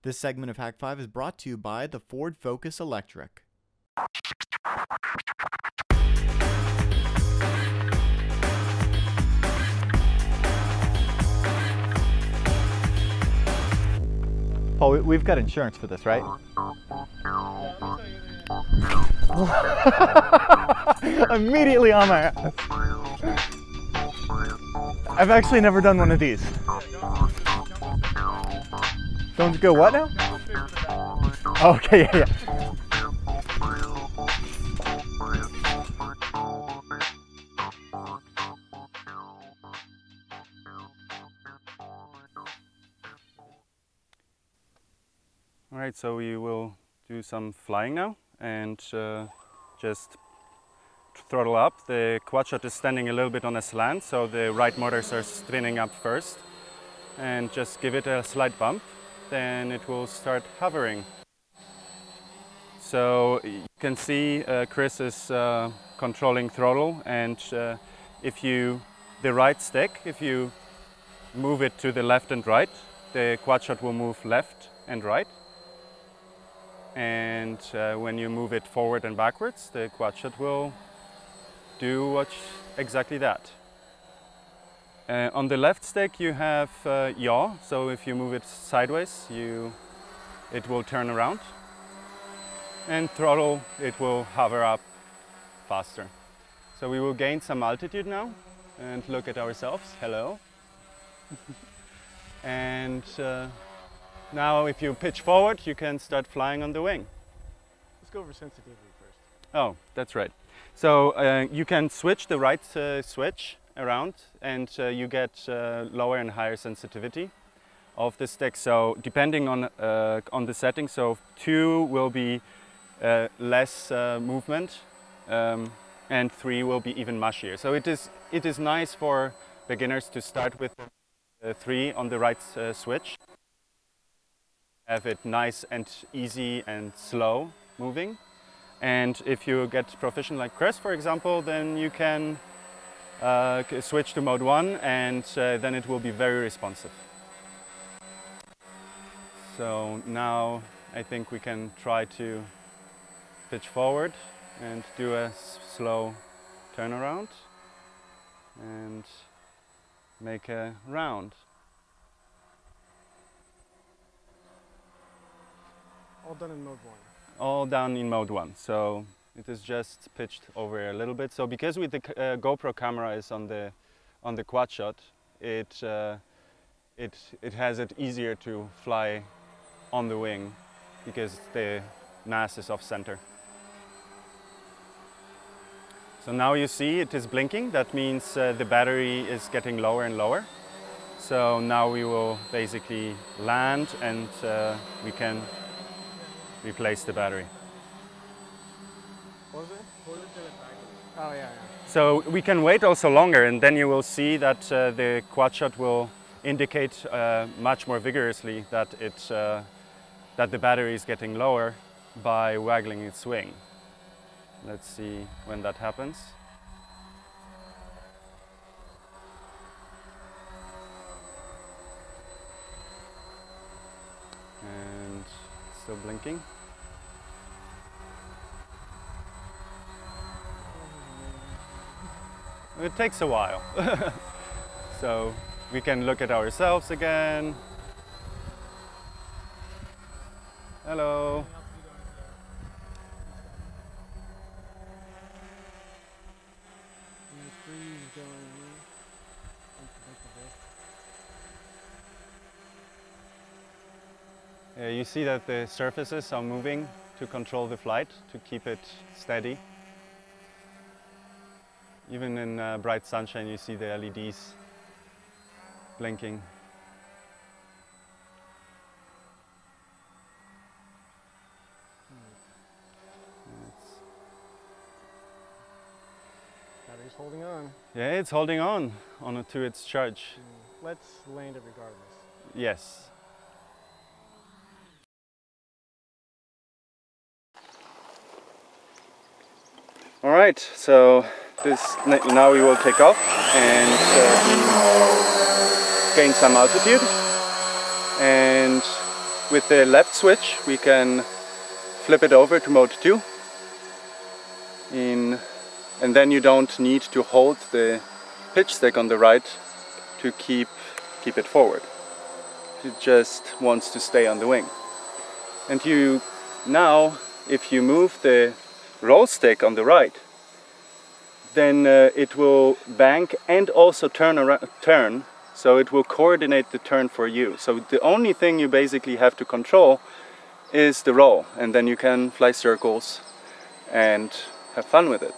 This segment of Hak5 is brought to you by the Ford Focus Electric. Paul, we've got insurance for this, right? Immediately on my ass. I've actually never done one of these. Don't go what now? Okay, yeah. All right, so we will do some flying now and just throttle up. The quad shot is standing a little bit on a slant, so the right motors are spinning up first. And just give it a slight bump, then it will start hovering. So you can see Chris is controlling throttle, and the right stick, if you move it to the left and right, the quad shot will move left and right. And when you move it forward and backwards, the quad shot will do exactly that. On the left stick you have yaw, so if you move it sideways, it will turn around. And throttle, it will hover up faster. So we will gain some altitude now and look at ourselves. Hello. And now if you pitch forward, you can start flying on the wing. Let's go over sensitivity first. Oh, that's right. So you can switch the right switch around, and you get lower and higher sensitivity of the stick. So depending on the setting, so 2 will be less movement, and 3 will be even mushier. So it is nice for beginners to start with 3 on the right switch. Have it nice and easy and slow moving. And if you get proficient like Chris, for example, then you can switch to mode 1, and then it will be very responsive. So now I think we can try to pitch forward and do a slow turnaround and make a round. All done in mode 1. All done in mode 1. So it is just pitched over a little bit. So because with the GoPro camera is on the quad shot, it has it easier to fly on the wing because the mass is off center. So now you see it is blinking. That means the battery is getting lower and lower. So now we will basically land, and we can replace the battery. What was it? Oh, yeah. So we can wait also longer, and then you will see that the quad shot will indicate much more vigorously that that the battery is getting lower by waggling its wing. Let's see when that happens. And still blinking. It takes a while. So we can look at ourselves again. Hello. You see that the surfaces are moving to control the flight, to keep it steady. Even in bright sunshine you see the LEDs blinking. Battery's holding on. Yeah, it's holding on to its charge. Let's land it regardless. Yes. All right, so now we will take off and gain some altitude, and with the left switch we can flip it over to mode 2. And then you don't need to hold the pitch stick on the right to keep it forward. It just wants to stay on the wing. And now, if you move the roll stick on the right, then it will bank and also turn, so it will coordinate the turn for you. So the only thing you basically have to control is the roll, and then you can fly circles and have fun with it.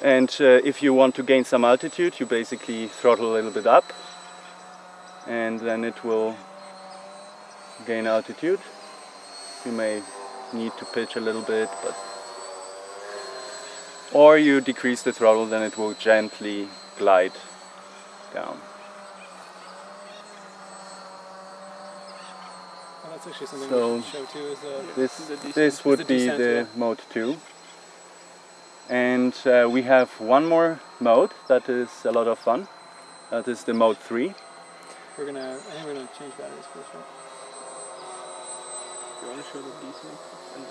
And if you want to gain some altitude, you basically throttle a little bit up, and then it will gain altitude. You may need to pitch a little bit, or you decrease the throttle, then it will gently glide down. Well, that's actually something So we should show too. Is this would be descent, the yeah. mode 2. And we have one more mode that is a lot of fun. That is the mode 3. I think we're gonna change batteries first, right? You want to show the descent?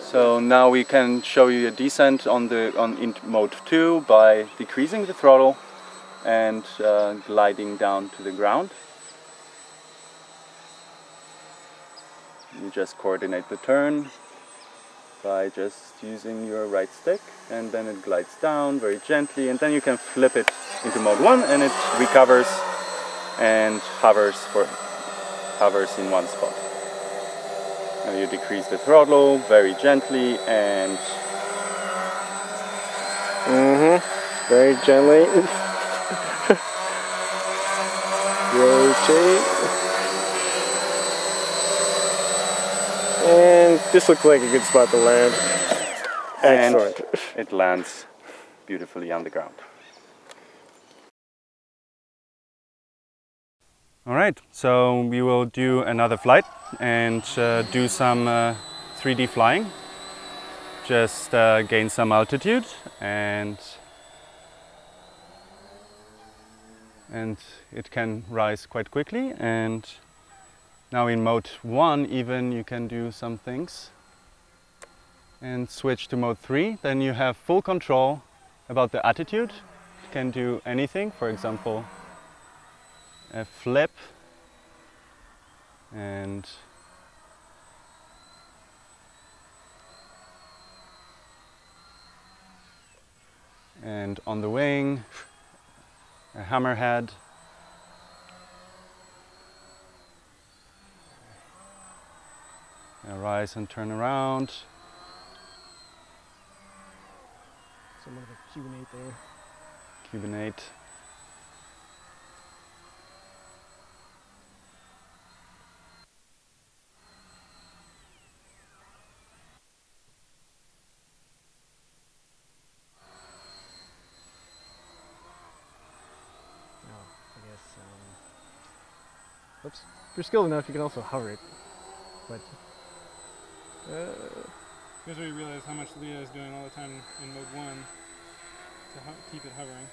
So now we can show you a descent in mode 2 by decreasing the throttle and gliding down to the ground. You just coordinate the turn by just using your right stick, and then it glides down very gently, and then you can flip it into mode 1 and it recovers and hovers in one spot. Now you decrease the throttle very gently and Very gently. Rotate. And this looks like a good spot to land. Excellent. and it lands beautifully on the ground. Alright, so we will do another flight and do some 3D flying. Just gain some altitude and it can rise quite quickly. And now in mode 1 even you can do some things. And switch to mode 3, then you have full control about the attitude. You can do anything, for example a flip, and on the wing a hammerhead, a rise and turn around. Somewhat of a cubinate there. Cubinate. Oops. If you're skilled enough, you can also hover it. But Here's where you realize how much Leah is doing all the time in mode 1 to keep it hovering.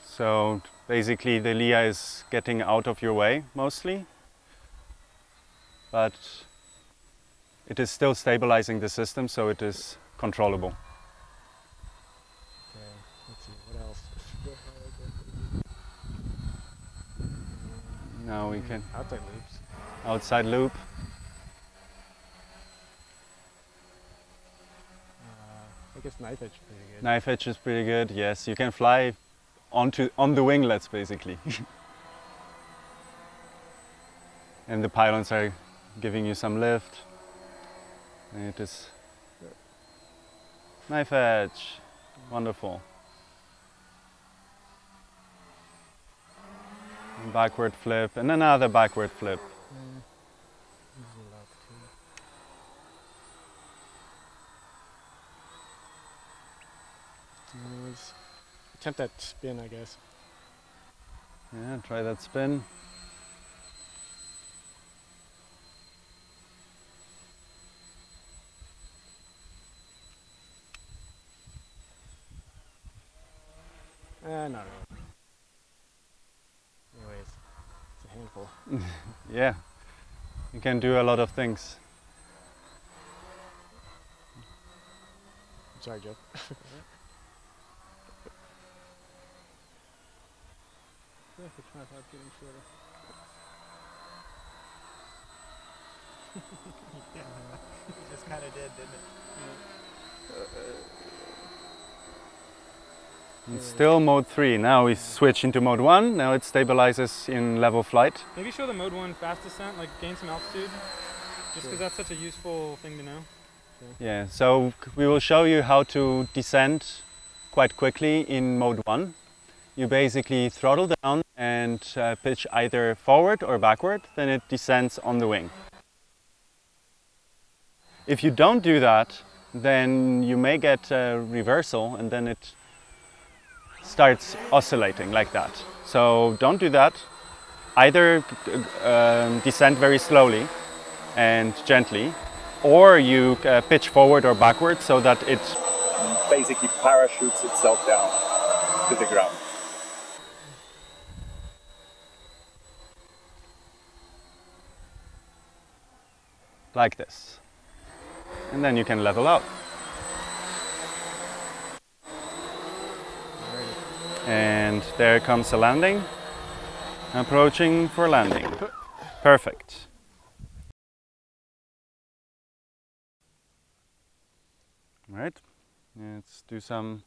So basically the Leah is getting out of your way mostly, but it is still stabilizing the system, so it is controllable. okay, let's see what else. Now we can Outside loops. outside loop. I guess knife edge is pretty good. Knife edge is pretty good. Yes, you can fly on the winglets basically. And the pylons are giving you some lift. And it is knife edge. Wonderful. And backward flip and another backward flip. Let's attempt that spin, I guess. Yeah, try that spin. Not really. handful. Yeah, you can do a lot of things. Sorry, Joe. I feel like the tripod's getting shorter. It just kind of did, didn't it? It's still mode 3. Now we switch into mode 1. Now it stabilizes in level flight. Maybe show the mode 1 fast descent, like gain some altitude, just because that's such a useful thing to know. Yeah, so we will show you how to descend quite quickly in mode 1. You basically throttle down and pitch either forward or backward, then it descends on the wing. If you don't do that, then you may get a reversal and then it starts oscillating like that. So don't do that. Either descend very slowly and gently, or you pitch forward or backward so that it Basically parachutes itself down to the ground. like this. And then you can level out. And there comes a landing. Approaching for landing. Perfect. Right, let's do some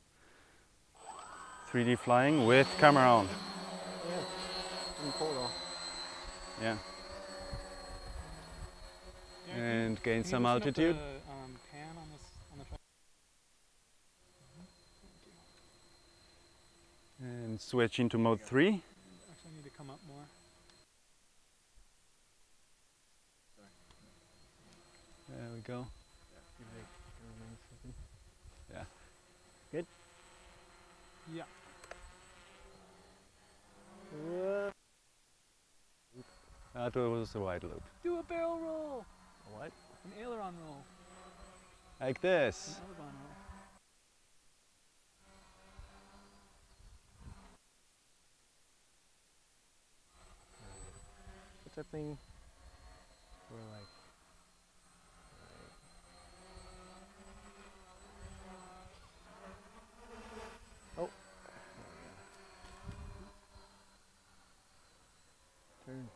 3D flying with camera on. Yeah. And gain some altitude. Pan on this, on the And switch into mode 3. Actually, I need to come up more. There we go. Yeah. Good? Yeah. That was a wide loop. Do a barrel roll. A what? An aileron roll. Like this. An aileron roll. What's that thing? We're like. Oh. Turn.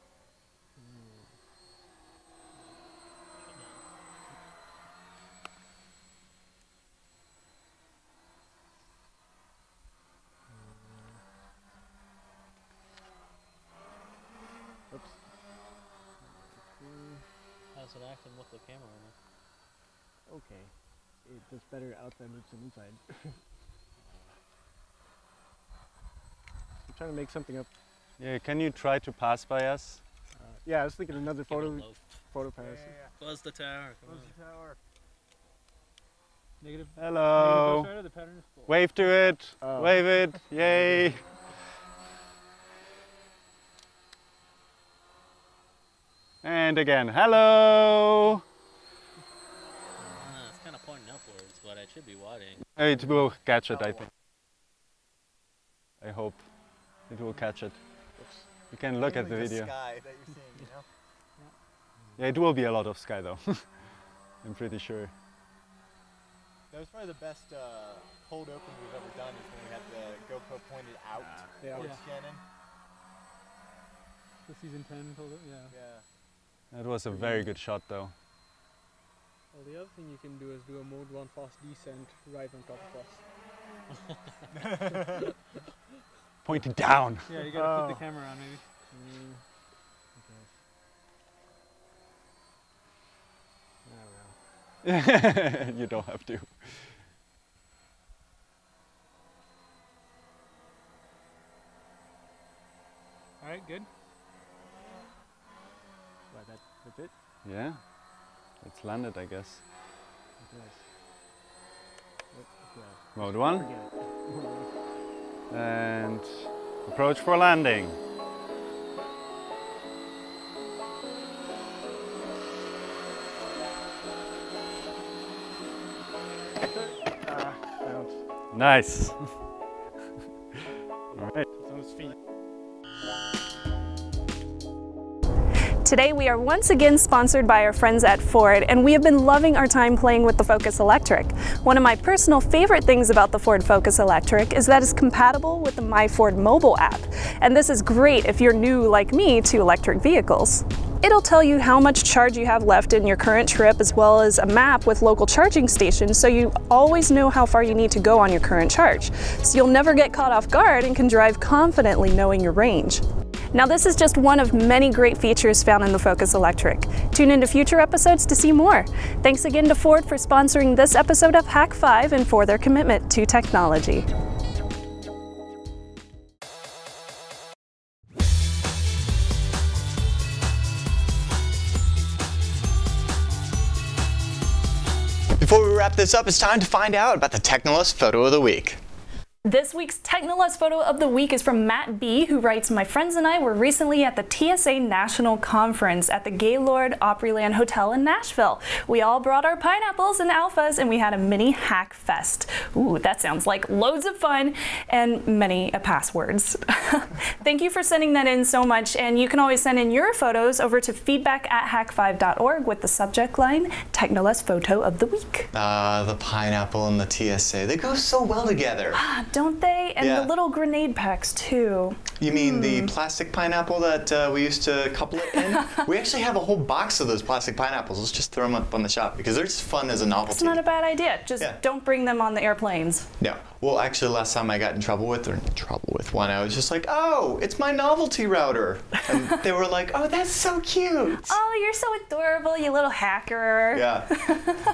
Oops. How's it acting with the camera on it? Okay. It does better outside loops than inside. I'm trying to make something up. Yeah, can you try to pass by us? Yeah, I was thinking another Give it photo low. pass. Buzz the tower. Come on. tower. Negative. Hello. Negative the pattern is full. Wave to it. Oh. Wave it. Yay. And again, hello. It's kind of pointing upwards, but it should be widening. It will catch it, I think. I hope it will catch it. You can look at the video. Sky that you're seeing, you know? Yeah, it will be a lot of sky though. I'm pretty sure. That was probably the best cold open we've ever done is when we had the GoPro pointed out towards Yeah. Shannon. The season 10 told it, yeah. Yeah. That was a very good shot though. Well, the other thing you can do is do a mode 1 fast descent right on top of us. Pointed down. Yeah, you gotta flip the camera on maybe. You don't have to. Alright, good. Right, that's it? Yeah, it's landed, I guess. Mode 1. And approach for landing. Nice. All right. Those feet. Today we are once again sponsored by our friends at Ford, and we have been loving our time playing with the Focus Electric. One of my personal favorite things about the Ford Focus Electric is that it's compatible with the My Ford mobile app, and this is great if you're new like me to electric vehicles. It'll tell you how much charge you have left in your current trip, as well as a map with local charging stations, so you always know how far you need to go on your current charge. So you'll never get caught off guard and can drive confidently knowing your range. Now this is just one of many great features found in the Focus Electric. Tune into future episodes to see more. Thanks again to Ford for sponsoring this episode of Hak5 and for their commitment to technology. Before we wrap this up, it's time to find out about the Technolust Photo of the Week. This week's Technolust Photo of the Week is from Matt B, who writes, "My friends and I were recently at the TSA National Conference at the Gaylord Opryland Hotel in Nashville. We all brought our pineapples and alphas and we had a mini hack fest." Ooh, that sounds like loads of fun and many passwords. Thank you for sending that in so much, and you can always send in your photos over to feedback@hak5.org with the subject line, Technolust Photo of the Week. The pineapple and the TSA, they go so well together. Don't they? And yeah. the little grenade packs too. You mean the plastic pineapple that we used to couple it in? We actually have a whole box of those plastic pineapples. Let's just throw them up on the shop because they're just fun as a novelty. It's not a bad idea. Just don't bring them on the airplanes. No. Well, actually, last time I got in trouble with one, I was just like, "Oh, it's my novelty router," and they were like, "Oh, that's so cute." Oh, you're so adorable, you little hacker. Yeah.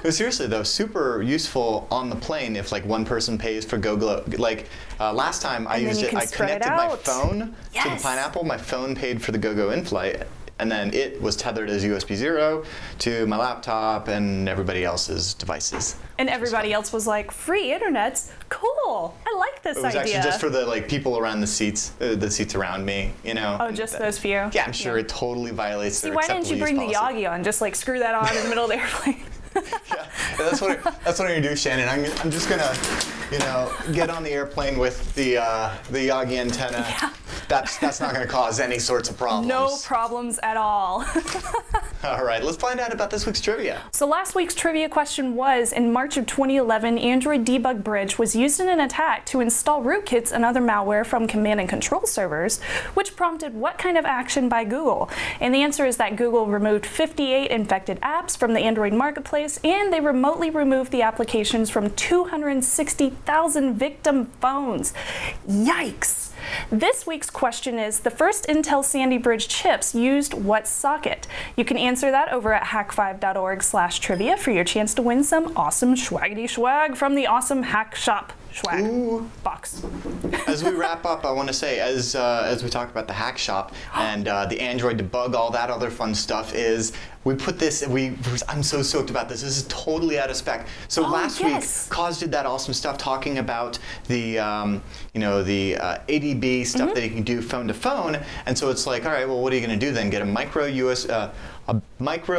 But seriously though, super useful on the plane if like one person pays for GoGlo. Like last time I used it, I connected my phone to the pineapple. My phone paid for the GoGo in-flight, and then it was tethered as USB 0 to my laptop and everybody else's devices. And everybody else was like, "Free internet's cool. I like this idea." It was actually just for the like people around the seats around me, you know. Oh, just those few? Yeah, I'm sure it totally violates their acceptable use policy. Why didn't you bring the Yagi on? Just like screw that on in the middle of the airplane. Yeah, that's what I'm gonna do, Shannon. I'm just gonna, you know, get on the airplane with the Yagi antenna. Yeah. That's not gonna cause any sorts of problems. No problems at all. All right, let's find out about this week's trivia. So last week's trivia question was, in March of 2011, Android Debug Bridge was used in an attack to install rootkits and other malware from command and control servers, which prompted what kind of action by Google? And the answer is that Google removed 58 infected apps from the Android marketplace, and they remotely removed the applications from 260,000 victim phones. Yikes! This week's question is, the first Intel Sandy Bridge chips used what socket? You can answer that over at hak5.org/trivia for your chance to win some awesome schwaggity swag from the awesome Hack Shop swag box. As we wrap up, I want to say, as we talk about the Hack Shop and the Android debug, all that other fun stuff, is we put this, I'm so stoked about this. This is totally out of spec. So last week, Kaz did that awesome stuff talking about the, you know, the ADB stuff that you can do phone to phone. And so it's like, all right, well, what are you going to do then? Get a micro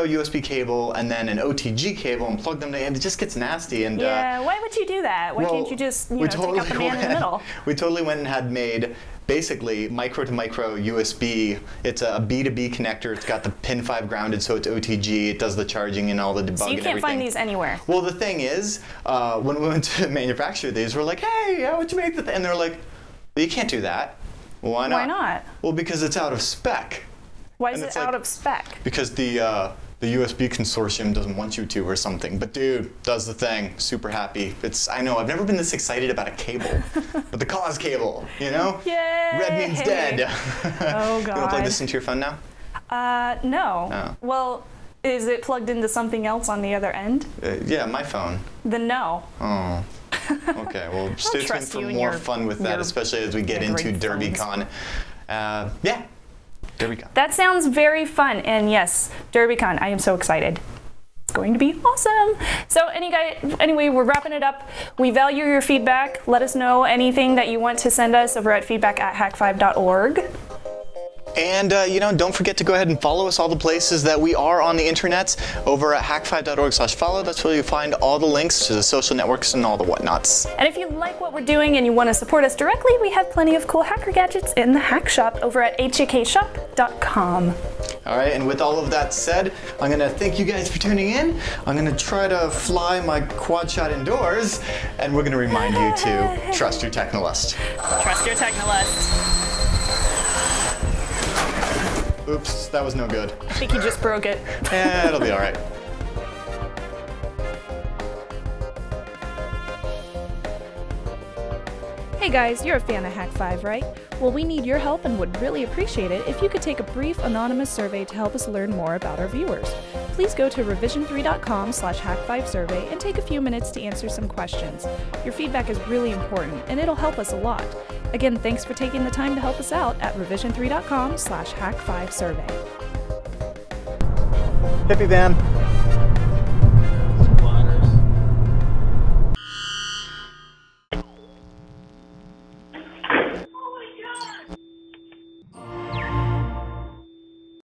USB cable and then an OTG cable and plug them together. It just gets nasty. And yeah, why would you do that? Why can't you just, you know, take out the man in the middle? We totally went and had made basically micro to micro USB. It's a B2B connector. It's got the pin 5 grounded, so it's OTG. It does the charging and all the debug and everything. So you can't find these anywhere. Well, the thing is, when we went to manufacture these, we're like, "Hey, how would you make that?" And they're like, "Well, you can't do that." Well, why not? Why not? Well, because it's out of spec. Why is it out of spec? Because the USB consortium doesn't want you to or something. But dude, does the thing. Super happy. I know, I've never been this excited about a cable. But the Cause cable, you know? Yay! Red means dead. Oh, God. You want to plug this into your phone now? No. Oh. Well, is it plugged into something else on the other end? Yeah, my phone. Then no. Oh. Okay, well, stay tuned for more fun with that, especially as we get into DerbyCon. Yeah. DerbyCon. That sounds very fun, and yes, DerbyCon, I am so excited. It's going to be awesome. So anyway, we're wrapping it up. We value your feedback. Let us know anything that you want to send us over at feedback@hak5.org. And you know, don't forget to go ahead and follow us all the places that we are on the internet over at hak5.org/follow. That's where you find all the links to the social networks and all the whatnots. And if you like what we're doing and you want to support us directly, we have plenty of cool hacker gadgets in the Hack Shop over at HAK Shop. revision3.com. All right, and with all of that said, I'm gonna thank you guys for tuning in. I'm gonna try to fly my quad shot indoors, and we're gonna remind you to trust your Technolust. Trust your Technolust. Oops, that was no good. I think you just broke it. It'll be all right. Hey guys, you're a fan of Hak5, right? Well, we need your help and would really appreciate it if you could take a brief anonymous survey to help us learn more about our viewers. Please go to revision3.com/Hak5survey and take a few minutes to answer some questions. Your feedback is really important and it'll help us a lot. Again, thanks for taking the time to help us out at revision3.com/Hak5survey. Hippie van.